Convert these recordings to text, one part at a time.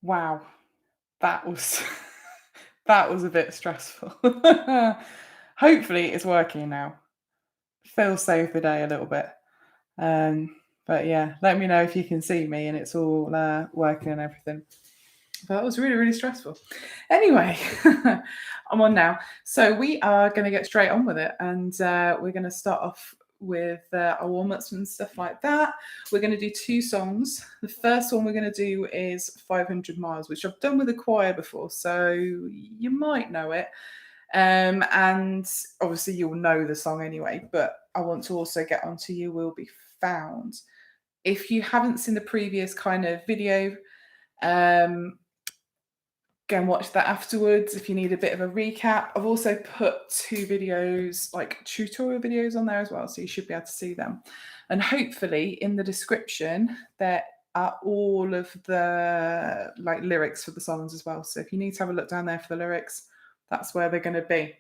Wow, that was that was a bit stressful. Hopefully it's working now. Feel saved the day a little bit. Um, but yeah, let me know if you can see me and it's all working and everything. But it was really, really stressful. Anyway, I'm on now. So we are going to get straight on with it, and we're going to start off with our warm ups and stuff like that. We're going to do two songs. The first one we're going to do is 500 Miles, which I've done with a choir before, so you might know it. And obviously, you'll know the song anyway, but I want to also get onto You Will Be Found. If you haven't seen the previous kind of video, um, go and watch that afterwards if you need a bit of a recap. I've also put two videos, like tutorial videos on there as well, so you should be able to see them. And hopefully in the description there are all of the like lyrics for the songs as well. So if you need to have a look down there for the lyrics, that's where they're going to be.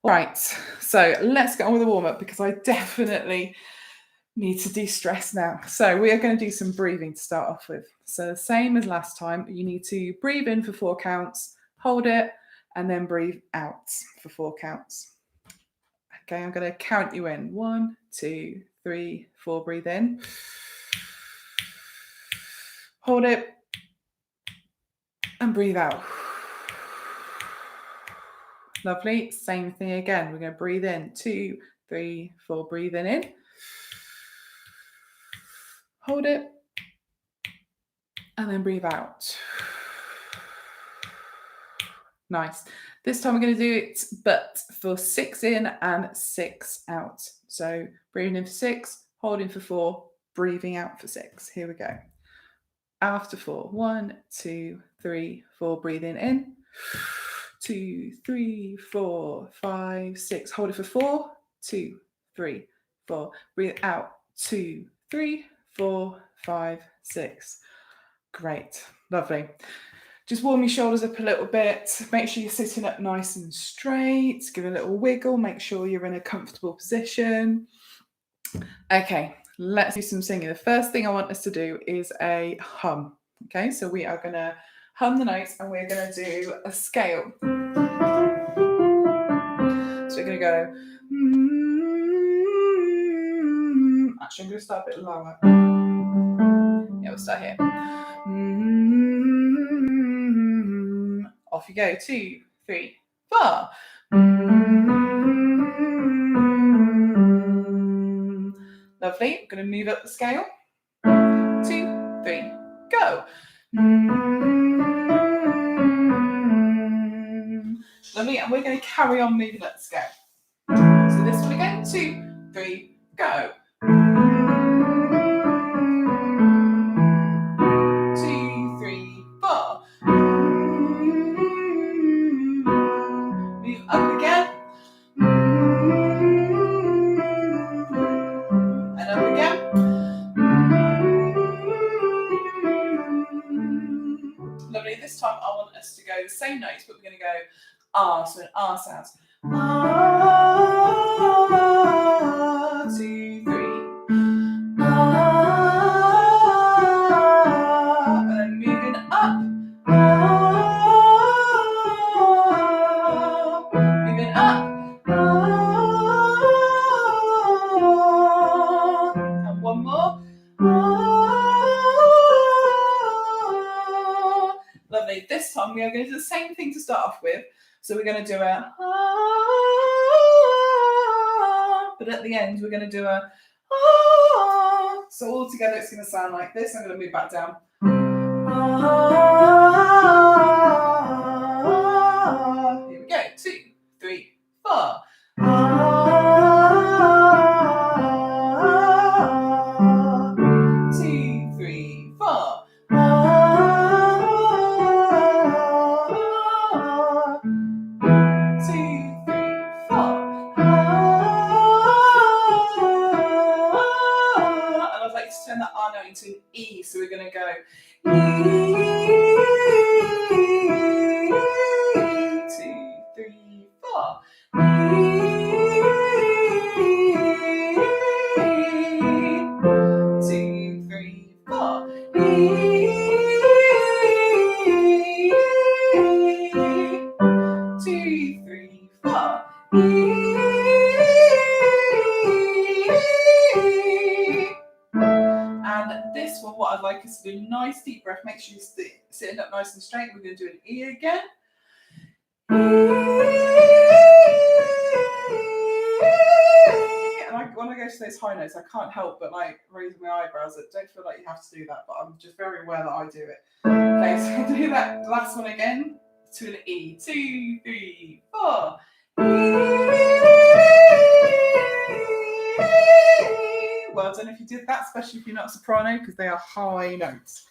All right, so let's get on with the warm-up because I definitely need to de-stress now. So we are going to do some breathing to start off with. So the same as last time, you need to breathe in for 4 counts, hold it, and then breathe out for 4 counts. Okay, I'm going to count you in. 1, 2, 3, 4. Breathe in. Hold it. And breathe out. Lovely. Same thing again. We're going to breathe in. 2, 3, 4. Breathing in. Hold it. And then breathe out. Nice. This time we're going to do it, but for 6 in and 6 out. So breathing in for 6, holding for 4, breathing out for 6. Here we go. After 4. 1, 2, 3, 4. Breathing in. 2, 3, 4, 5, 6. Hold it for 4. 2, 3, 4. Breathe out. 2, 3, 4, 5, 6. Great. Lovely. Just warm your shoulders up a little bit. Make sure you're sitting up nice and straight. Give it a little wiggle. Make sure you're in a comfortable position. Okay, let's do some singing. The first thing I want us to do is a hum. Okay, so we are going to hum the notes and we're going to do a scale. So we're going to go. Actually, I'm going to start a bit lower. Yeah, we'll start here. Off you go. 2, 3, 4. Lovely. I'm going to move up the scale. 2, 3, go. Lovely. And we're going to carry on moving up the scale. So this one again. 2, 3, go. 2, 3, 4. Move up again. And up again. Lovely. This time I want us to go the same notes, but we're going to go R, so an R sound. R, 2, 3. R, and then moving up. R, moving up. R, and one more. Lovely. This time we are going to do the same thing to start off with. So we're going to do a but at the end we're going to do a so all together it's going to sound like this. I'm going to move back down. Here we go. 2, 3, 4. 2, 3, 4. 2, 3, 4. And I'd like to turn that R note into an E, so we're going to go E, 2, 3, 4. E, 2, 3, 4. E, all, what I'd like is to do a nice deep breath. Make sure you're sitting up nice and straight. We're going to do an E again. And when I go to those high notes, I can't help but like raising my eyebrows. I don't feel like you have to do that, but I'm just very aware that I do it. Okay, so I'll do that last one again to an E. 2, 3, 4. Well done if you did that, especially if you're not a soprano, because they are high notes.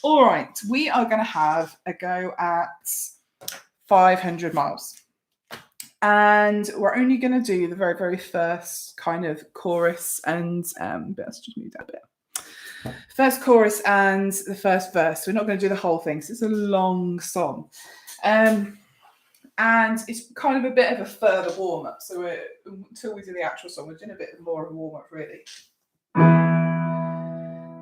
All right, we are going to have a go at 500 miles. And we're only going to do the very, very first kind of chorus and let's just move that a bit. First chorus and the first verse. We're not going to do the whole thing, so it's a long song. And it's kind of a bit of a further warm-up. So until we do the actual song, we're doing a bit more of a warm-up, really.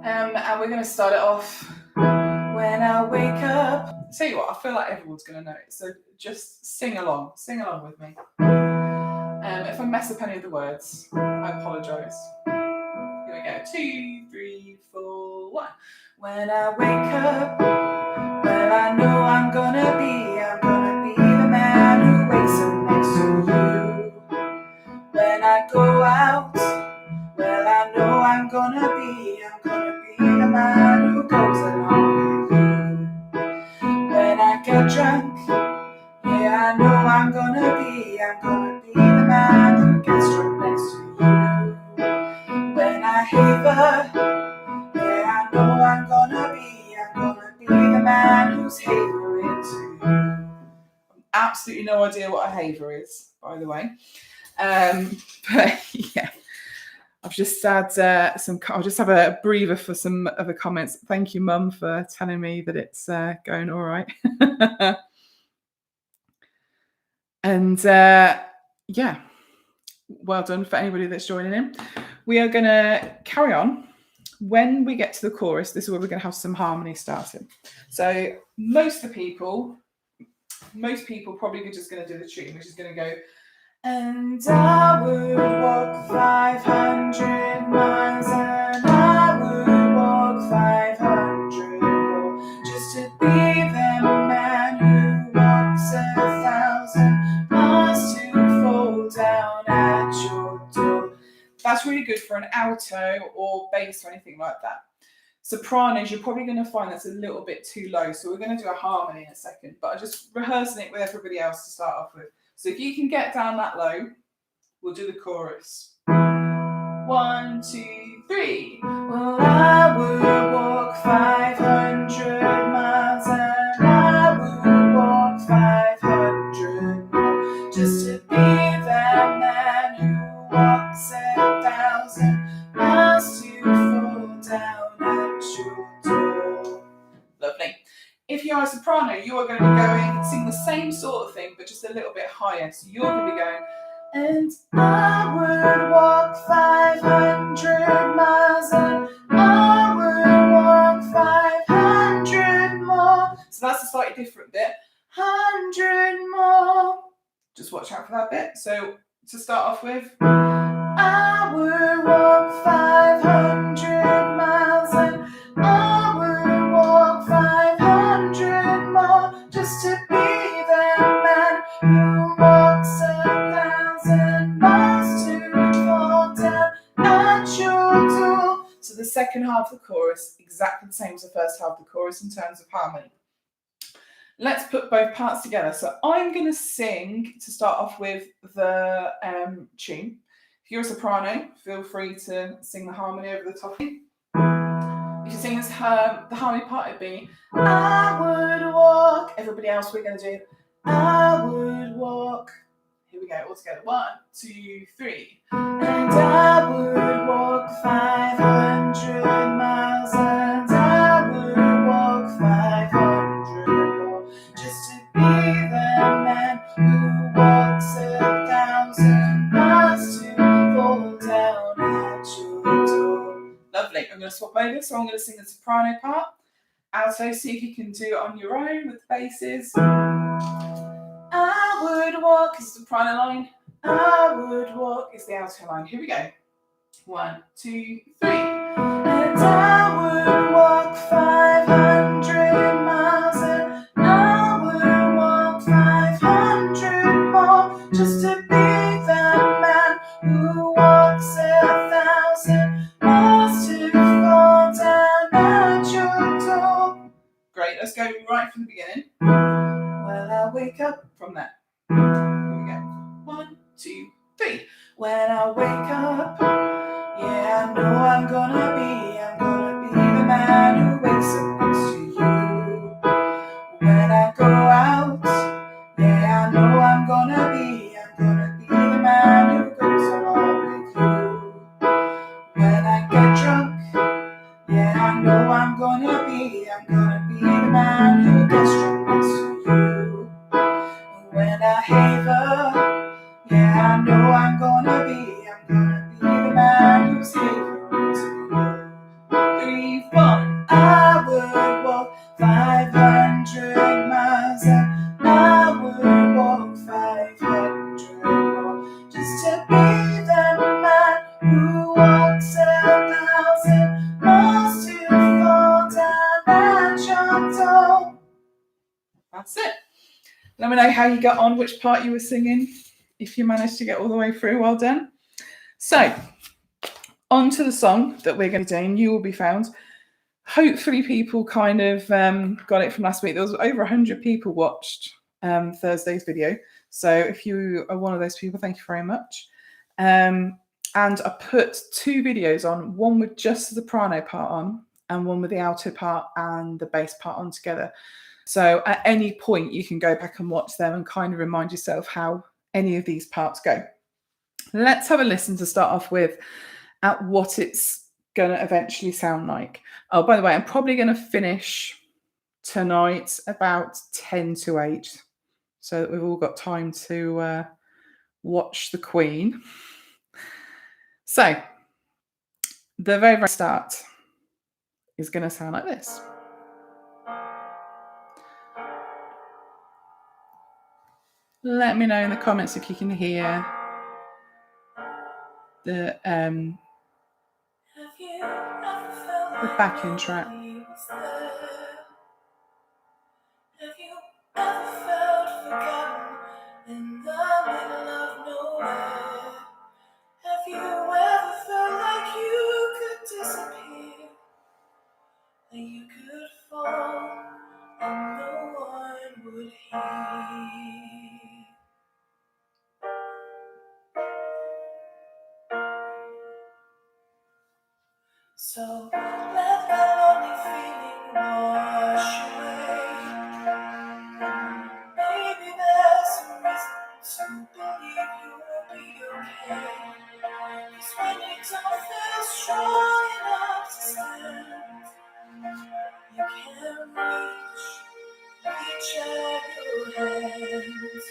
And we're going to start it off. When I wake up. Tell you what, I feel like everyone's going to know it. So just sing along with me. If I mess up any of the words, I apologise. Here we go. 2, 3, 4, 1. When I wake up, well, I know I'm gonna be the man who wakes up next to you. When I go out, well, I know I'm gonna be the man who goes along with you. When I get drunk, yeah, I know I'm gonna be the man who gets drunk next to you. When I haver, yeah, I know I'm gonna be the man who's havering to you. Absolutely no idea what a haver is, by the way. But yeah, I've just had I'll just have a breather for some other comments. Thank you, Mum, for telling me that it's going all right. And yeah, well done for anybody that's joining in. We are going to carry on. When we get to the chorus, this is where we're going to have some harmony starting. So most people probably are just going to do the tune, which is going to go, and I would walk 500 miles, and I would walk 500 more, just to be the man who walks 1,000 miles to fall down at your door. That's really good for an alto or bass or anything like that. Sopranos, you're probably going to find that's a little bit too low, so we're going to do a harmony in a second, but I'm just rehearsing it with everybody else to start off with. So if you can get down that low, we'll do the chorus. 1, 2, 3. Well, I would walk 500 miles, and I would walk 500 more, just to be that man who walks 1,000 miles to fall down at your door. Lovely. If you're a soprano, you are going to be going, sing the same sort of thing, but just a little bit higher. So you're going to be going, and I would walk 500 miles, and I would walk 500 more. So that's a slightly different bit. 100 more. Just watch out for that bit. So to start off with, I would walk 500 miles, and I would walk 500 more, just to be that man who walks 1,000 miles to fall down at your door. So the second half of the chorus, exactly the same as the first half of the chorus in terms of harmony. Let's put both parts together. So I'm going to sing to start off with the tune. If you're a soprano, feel free to sing the harmony over the top. If you sing this, the harmony part, it'd be, I would walk. Everybody else, we're going to do, I would walk. Here we go, all together. 1, 2, 3. And I would walk 500 miles, and I would walk 500 more, just to be the man who walks 1,000 miles to fall down at your door. Lovely. I'm going to swap over, so I'm going to sing the soprano part. Alto, see if you can do it on your own with the basses. I would walk is the soprano line. I would walk is the alto line. Here we go. 1, 2, 3. And I would walk from the beginning. When I wake up from there. Here we go. 1, 2, 3. When I wake up, yeah, I know I'm gonna be the man who wakes up next to you. When I go out, yeah, I know I'm gonna be the man who goes along with you. When I get drunk, yeah, I know I'm gonna be the man who gets drunk next to you. When I haver, yeah, I know I'm gonna be the man who's havering to you. 3, 1, I would walk 500 miles and I would walk 500 more just to be the man who walks 1,000 miles to fall down at your door. That's it. Let me know how you got on, which part you were singing, if you managed to get all the way through. Well done. So, on to the song that we're going to do, doing, You Will Be Found. Hopefully people kind of got it from last week. There was over 100 people watched Thursday's video. So if you are one of those people, thank you very much. And I put 2 videos on, one with just the soprano part on and one with the alto part and the bass part on together. So at any point you can go back and watch them and kind of remind yourself how any of these parts go. Let's have a listen to start off with at what it's going to eventually sound like. Oh, by the way, I'm probably going to finish tonight about 10 to 8 so that we've all got time to watch the Queen. So the very, very start is going to sound like this. Let me know in the comments if you can hear the backing track. Have you ever felt forgotten in the middle of nowhere? Have you ever felt like you could disappear? That you could fall and no one would hear? So let that lonely feeling wash away. Maybe there's a reason to believe you will be okay. 'Cause when you don't feel strong enough to stand, you can't reach out your hands.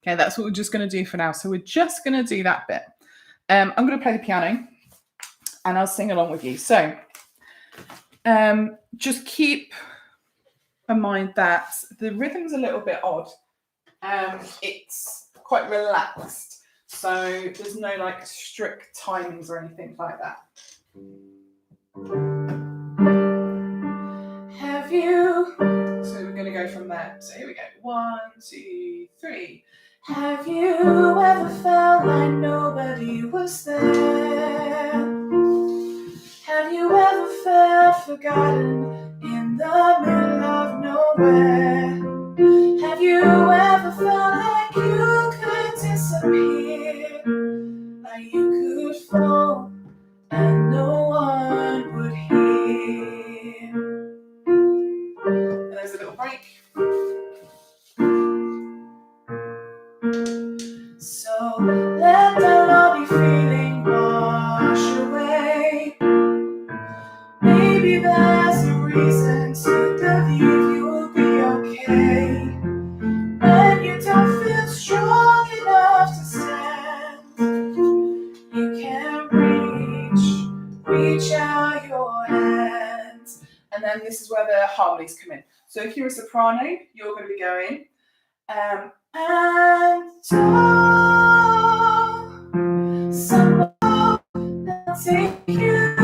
Okay, that's what we're just going to do for now. So we're just going to do that bit. I'm going to play the piano and I'll sing along with you. So just keep in mind that the rhythm's a little bit odd. It's quite relaxed. So there's no like strict timings or anything like that. Have you? So we're going to go from there. So here we go. 1, 2, 3. Have you ever felt like nobody was there? Have you ever felt forgotten in the middle of nowhere? Have you ever felt like you could disappear? Like you could fall and no one would hear? And there's a little break. So let that lovely feeling wash away. Maybe there's a reason to believe you will be okay. When you don't feel strong enough to stand, you can't reach out your hands. And then this is where the harmonies come in. So if you're a soprano, you're going to be going and someone will take you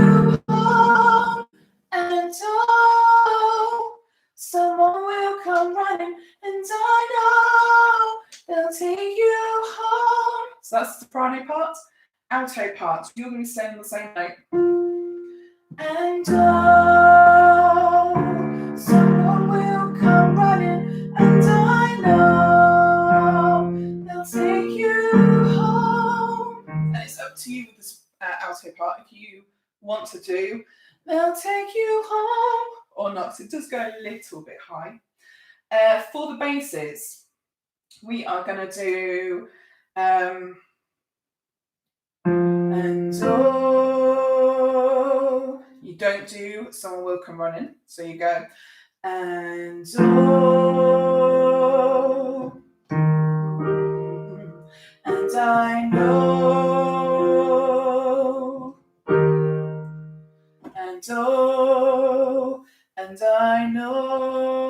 home, and someone will come running, and I know they'll take you home. So that's the soprano part. Alto part, you're going to be saying the same note. And someone will come alto part if you want to do "They'll Take You Home" or not. It does go a little bit high. For the basses, we are going to do and oh, you don't do "Someone Will Come Running," so you go and oh, and I know, and oh, and I know.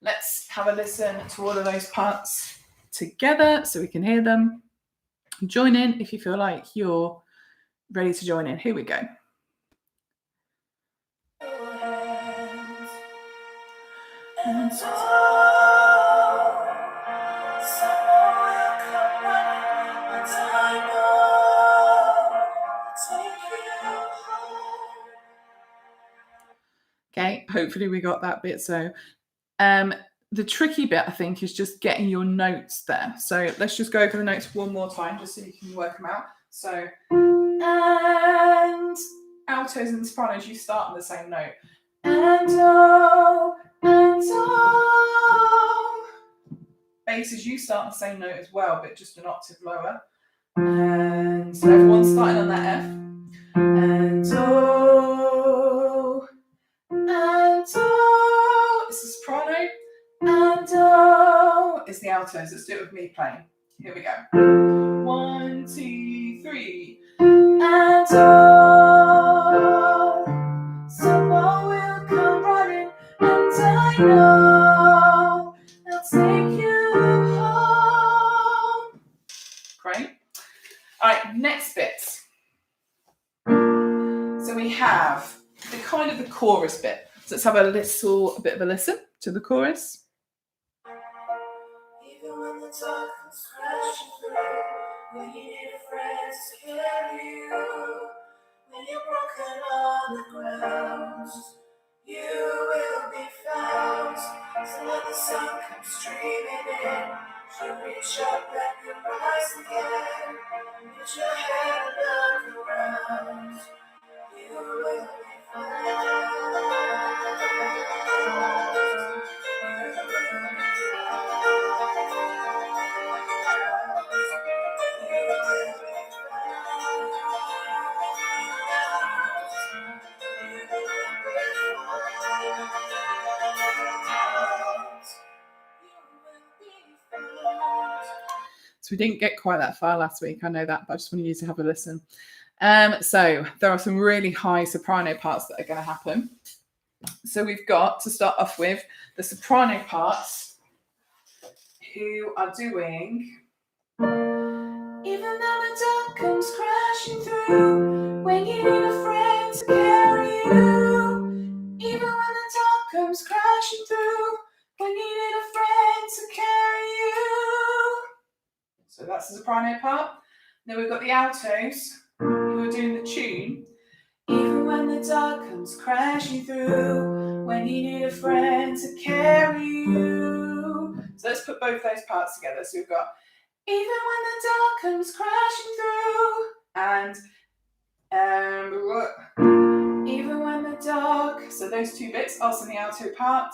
Let's have a listen to all of those parts together so we can hear them. Join in if you feel like you're ready to join in. Here we go. And someone will come running, and I know take you home. Okay, hopefully we got that bit. So the tricky bit, I think, is just getting your notes there. So let's just go over the notes one more time just so you can work them out. So, and altos and sopranos, you start on the same note. And oh, and oh. Basses, you start on the same note as well, but just an octave lower. And so everyone's starting on that F. And oh, and oh, it's the soprano. And oh, it's the altos. Let's do it with me playing. Here we go. 1, 2, 3. And oh, someone will come running, and I know they'll take you home. Great. All right, next bit. So we have the kind of the chorus bit. So let's have a bit of a listen to the chorus. Even when the dark comes crashing through, when you need a friend to carry you, when you're broken on the ground, you will be found. So when the sun comes streaming in, you reach up and you rise again. Put your head and look around, you will be So we didn't get quite that far last week, I know that, but I just wanted you to have a listen. So there are some really high soprano parts that are going to happen. So we've got, to start off with, the soprano parts who are doing even though the dark comes crashing through, when you need a friend to carry you, even when the dark comes crashing through, when you need a friend to carry you. So that's the soprano part. Then we've got the altos who are doing the tune. Even when the dark comes crashing through, when you need a friend to carry you. So let's put both those parts together. So we've got even when the dark comes crashing through, and even when the dark. So those two bits, also in the alto part.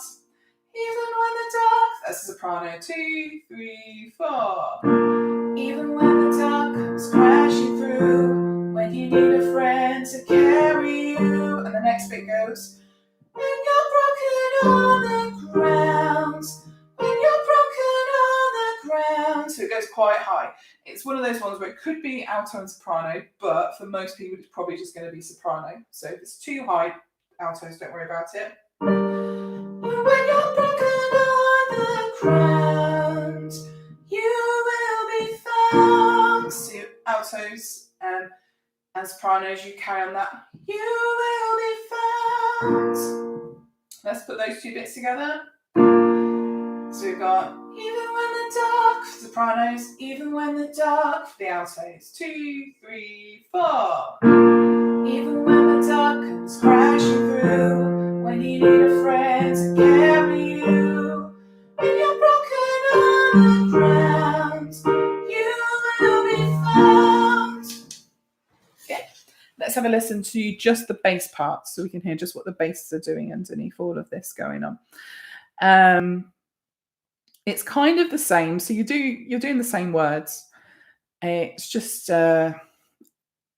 Even when the dark. That's the soprano. 2, 3, 4. Even when the dark comes crashing through, when you need a friend to carry you. And the next bit goes when you're broken on the ground. When you're broken on the ground. So it goes quite high. It's one of those ones where it could be alto and soprano, but for most people it's probably just going to be soprano. So if it's too high, altos, don't worry about it. When you're broken on the ground, you will be found. So altos and sopranos, you carry on that. You will be found. Let's put those two bits together. So we've got even when the dark, sopranos, even when the dark, the altos. 2, 3, 4. Even when the dark comes crashing through, when you need a friend to carry you, when you're broken on the ground, you will be found. listen to just the bass parts so we can hear just what the basses are doing underneath all of this going on. It's kind of the same. So you're doing the same words. It's just the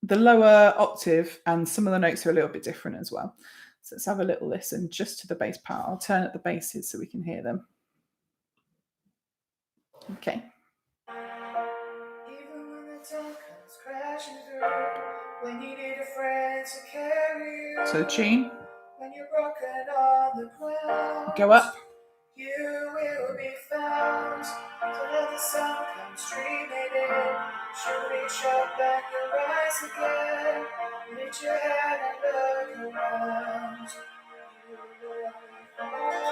lower octave and some of the notes are a little bit different as well. So let's have a little listen just to the bass part. I'll turn up the basses so we can hear them. Okay. Even when the dawn comes crashing through, when you need a friend to carry you, So tune. when you're broken on the ground, Go up. you will be found. So let the sun come streaming in, she'll reach up and you'll rise again. Lift your head and look around. You will be found.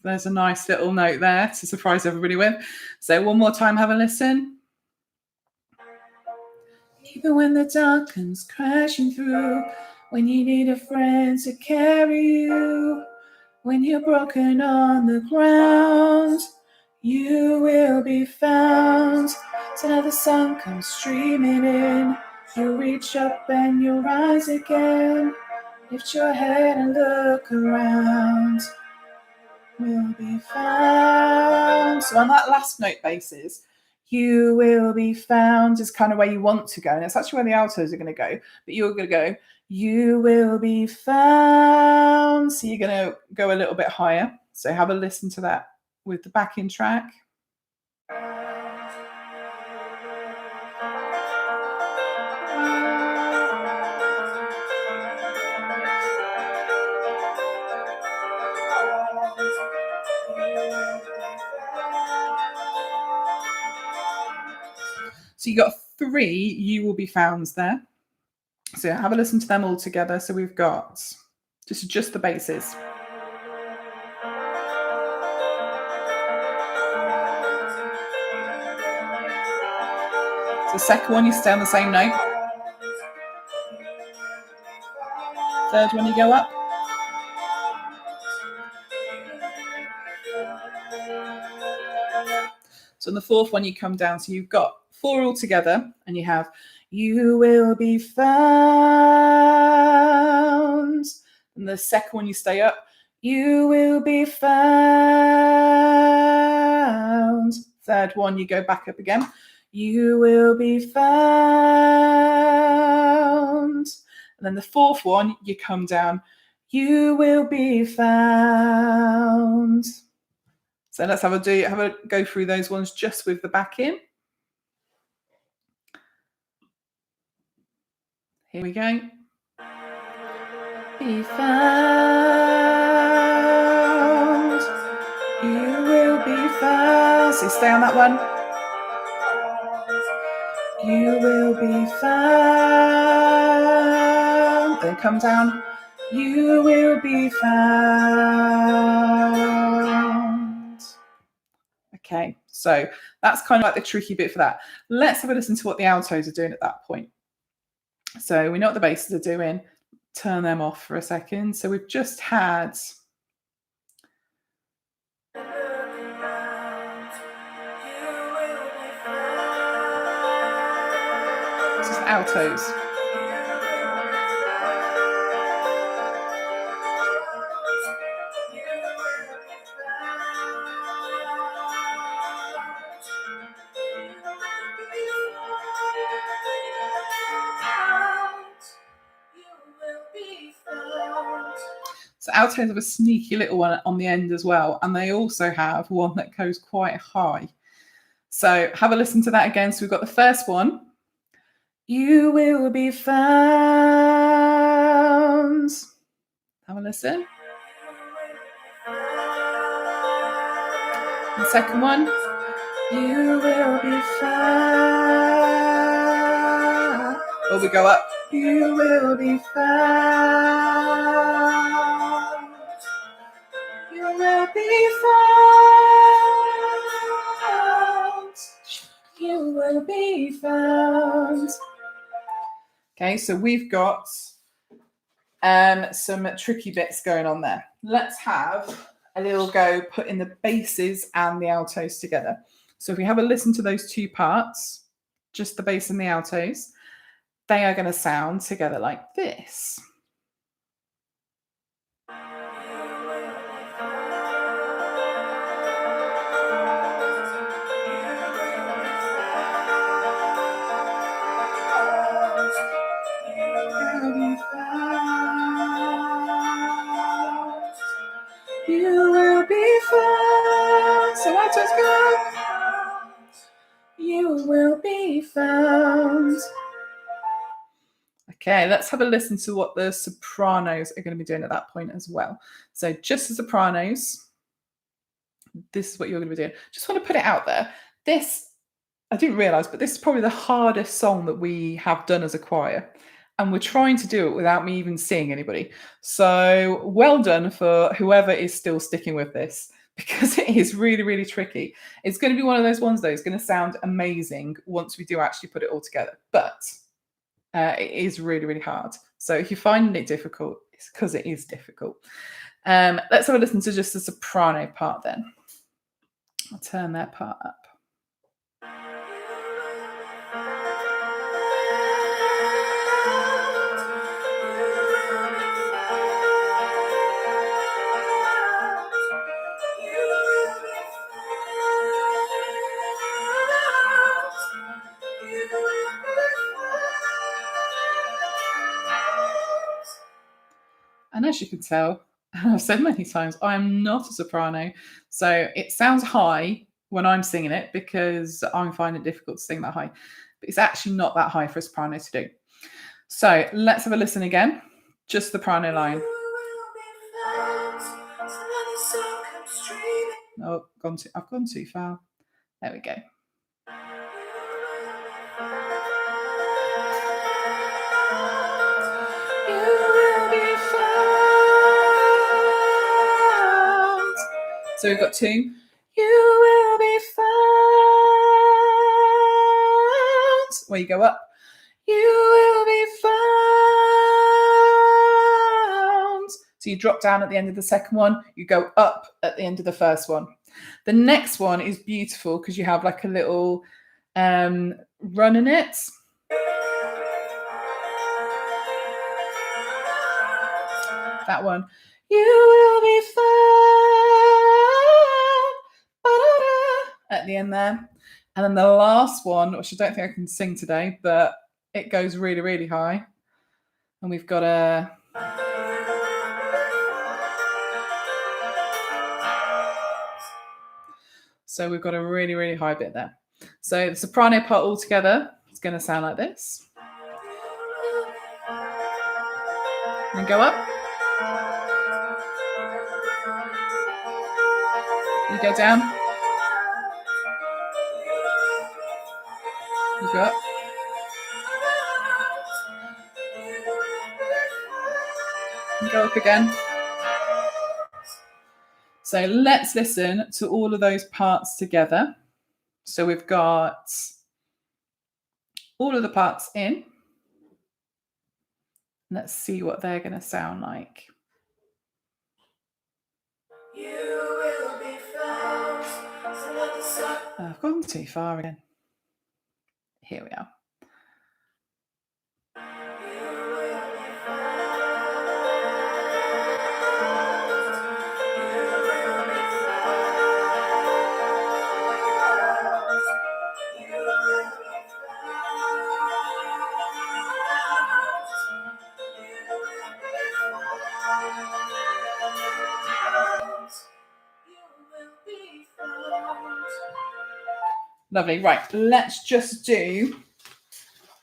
There's a nice little note there to surprise everybody with. So one more time, have a listen. Even when the dark comes crashing through, when you need a friend to carry you, when you're broken on the ground, you will be found. So now the sun comes streaming in, you reach up and you rise again. Lift your head and look around. Will be found. So on that last note basis, you will be found is kind of where you want to go. And it's actually where the altos are going to go. But you're going to go, you will be found. So you're going to go a little bit higher. So have a listen to that with the backing track. So you got 3 you will be founds there. So have a listen to them all together. So we've got just the basses. So the second one, you stay on the same note. Third one, you go up. So on the fourth one, you come down. So you've got 4 all together, and you have, you will be found. And the second one, you stay up, you will be found. Third one, you go back up again, you will be found. And then the fourth one, you come down, you will be found. So let's have a go through those ones just with the back in. Here we go. Be found. You will be found. So stay on that one. You will be found. Then come down. You will be found. Okay, so that's kind of like the tricky bit for that. Let's have a listen to what the altos are doing at that point. So we know what the basses are doing. Turn them off for a second. So we've just had just altos. So altos have a sneaky little one on the end as well, and they also have one that goes quite high. So have a listen to that again. So we've got the first one. You will be found. Have a listen. The second one. You will be found. Or we go up. You will be found. You will be found. You will be found. Okay, so we've got some tricky bits going on there. Let's have a little go putting the basses and the altos together. So if we have a listen to those 2 parts, just the bass and the altos, they are going to sound together like this. You will be found. So I just go. You will be found. Okay, let's have a listen to what the sopranos are going to be doing at that point as well. So just the sopranos, this is what you're going to be doing. Just want to put it out there. This, I didn't realize, but this is probably the hardest song that we have done as a choir. And we're trying to do it without me even seeing anybody. So well done for whoever is still sticking with this, because it is really, really tricky. It's going to be one of those ones, though. It's going to sound amazing once we do actually put it all together. But it is really, really hard. So if you're finding it difficult, it's because it is difficult. Let's have a listen to just the soprano part then. I'll turn that part up. And as you can tell, I've said many times, I am not a soprano. So it sounds high when I'm singing it because I'm finding it difficult to sing that high. But it's actually not that high for a soprano to do. So let's have a listen again. Just the soprano line. Oh, I've gone too far. There we go. So we've got two. You will be found. Where you go up. You will be found. So you drop down at the end of the second one. You go up at the end of the first one. The next one is beautiful because you have like a little run in it. That one. You will be found at the end there. And then the last one, which I don't think I can sing today, but it goes really, really high. And we've got a... So we've got a really, really high bit there. So the soprano part all together is going to sound like this. And go up. You go down. You go up. You go up again. So let's listen to all of those parts together. So we've got all of the parts in. Let's see what they're going to sound like. I've gone too far again. Here we are. Lovely. Right, let's just do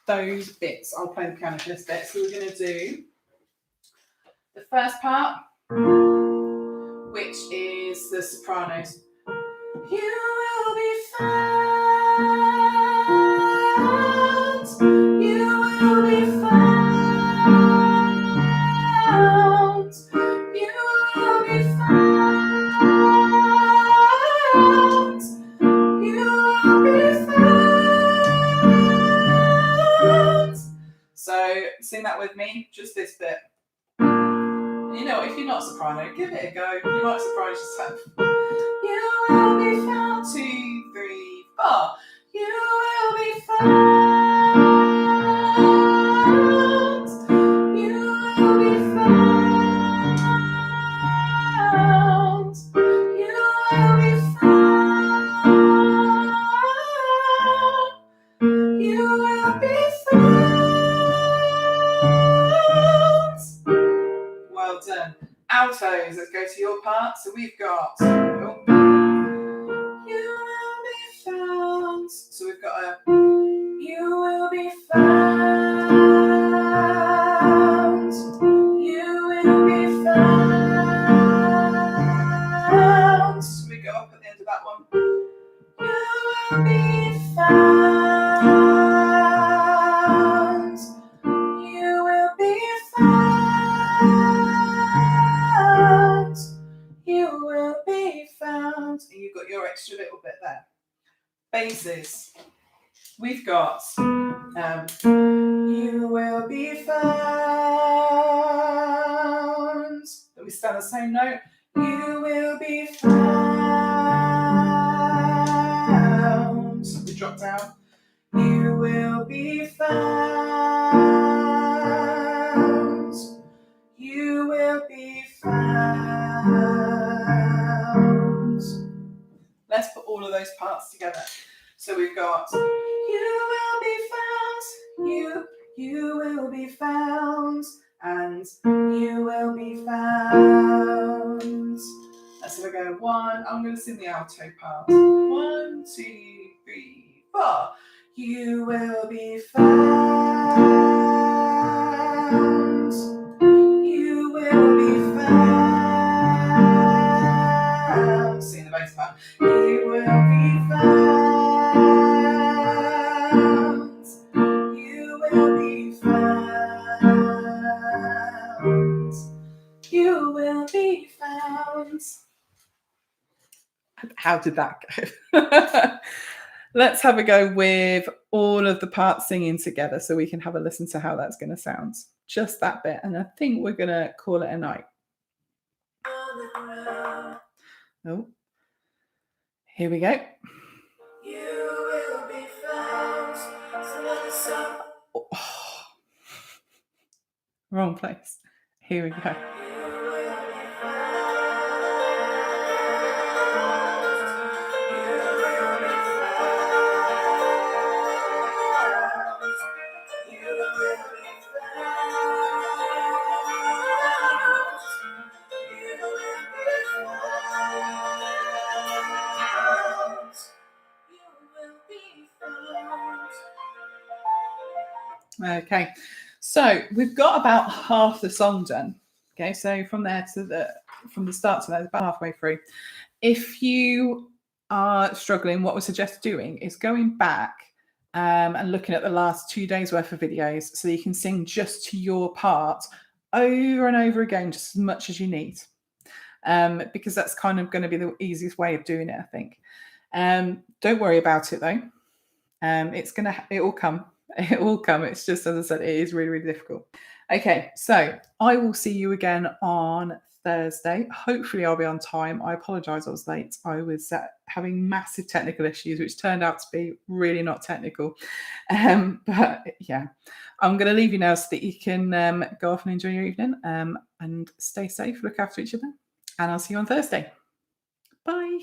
those bits. I'll play the piano for this bit. So we're going to do the first part, which is the sopranos. You will be found. You will be found. You will be found. You will be found. So sing that with me, just this bit. You know, if you're not a soprano, give it a go. You might surprise yourself. You will be found. 2, 3, 4. You will be found. Altos, let's go to your part. So we've got you will be found. So we've got a you will be found. You will be found. So we go up at the end of that one. You will be found. You will be found. You will be found. And you've got your extra little bit there. Basses. We've got you will be found. Then we start the same note. You will be found. We drop down. You will be found. You will be found. Let's put all of those parts together. So we've got you will be found, you will be found, and you will be found. Let's have a go. One, I'm going to sing the alto part. 1, 2, 3, 4. You will be found. You will be found. Sing the bass part. You will be found. You will be found. You will be found. How did that go? Let's have a go with all of the parts singing together so we can have a listen to how that's going to sound. Just that bit. And I think we're going to call it a night. Oh, here we go. You will be found. Oh. Wrong place. Here we go. Okay, so we've got about half the song done. Okay, so from the start to there, about halfway through. If you are struggling, what we suggest doing is going back and looking at the last 2 days worth of videos so you can sing just to your part over and over again, just as much as you need. Because that's kind of going to be the easiest way of doing it, I think. Don't worry about it though. It will come. It will come. It's just, as I said, it is really, really difficult. Okay, so I will see you again on Thursday. Hopefully I'll be on time. I apologize I was late. I was having massive technical issues, which turned out to be really not technical. But yeah, I'm going to leave you now so that you can go off and enjoy your evening and stay safe, look after each other. And I'll see you on Thursday. Bye.